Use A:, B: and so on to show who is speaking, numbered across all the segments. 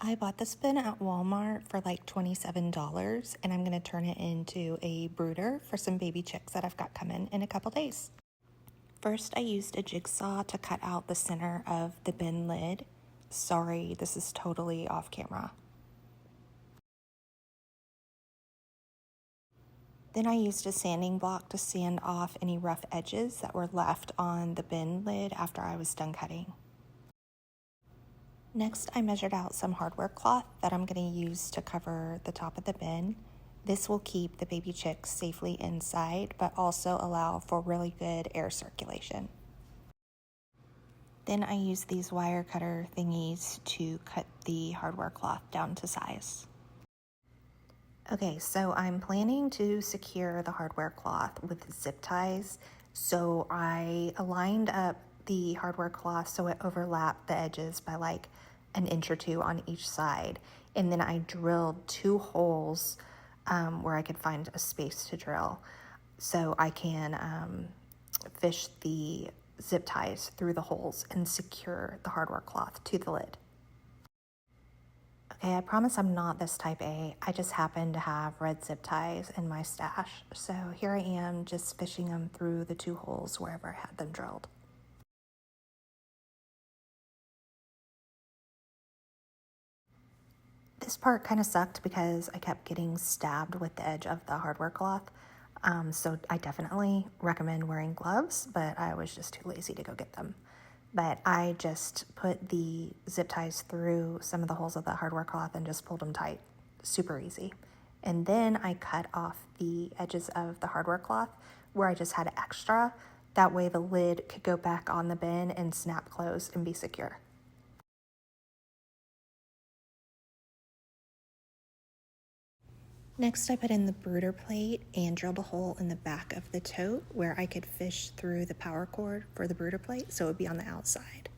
A: I bought this bin at Walmart for like $27, and I'm going to turn it into a brooder for some baby chicks that I've got coming in a couple days. First, I used a jigsaw to cut out the center of the bin lid. Sorry, this is totally off camera. Then I used a sanding block to sand off any rough edges that were left on the bin lid after I was done cutting. Next, I measured out some hardware cloth that I'm going to use to cover the top of the bin. This will keep the baby chicks safely inside, but also allow for really good air circulation. Then I used these wire cutter thingies to cut the hardware cloth down to size. Okay, so I'm planning to secure the hardware cloth with zip ties. So I aligned up the hardware cloth so it overlapped the edges by like an inch or two on each side. And then I drilled 2 holes where I could find a space to drill so I can fish the zip ties through the holes and secure the hardware cloth to the lid. Okay, I promise I'm not this type A. I just happen to have red zip ties in my stash. So here I am just fishing them through the 2 holes wherever I had them drilled. This part kind of sucked because I kept getting stabbed with the edge of the hardware cloth. So I definitely recommend wearing gloves, but I was just too lazy to go get them. But I just put the zip ties through some of the holes of the hardware cloth and just pulled them tight. Super easy. And then I cut off the edges of the hardware cloth where I just had extra. That way the lid could go back on the bin and snap closed and be secure. Next, I put in the brooder plate and drilled a hole in the back of the tote where I could fish through the power cord for the brooder plate so it would be on the outside.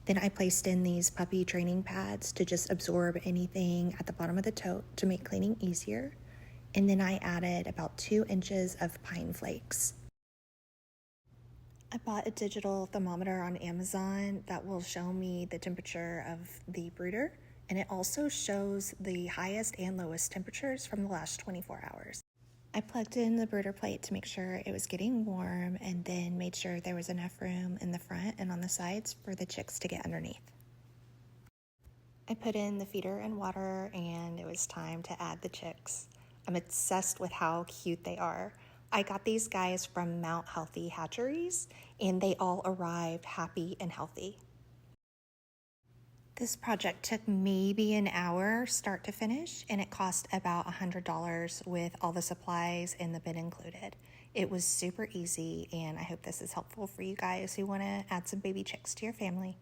A: Then I placed in these puppy training pads to just absorb anything at the bottom of the tote to make cleaning easier. And then I added about 2 inches of pine flakes. I bought a digital thermometer on Amazon that will show me the temperature of the brooder, and it also shows the highest and lowest temperatures from the last 24 hours. I plugged in the brooder plate to make sure it was getting warm and then made sure there was enough room in the front and on the sides for the chicks to get underneath. I put in the feeder and water and it was time to add the chicks. I'm obsessed with how cute they are. I got these guys from Mount Healthy Hatcheries and they all arrived happy and healthy. This project took maybe an hour start to finish, and it cost about $100 with all the supplies and the bin included. It was super easy, and I hope this is helpful for you guys who want to add some baby chicks to your family.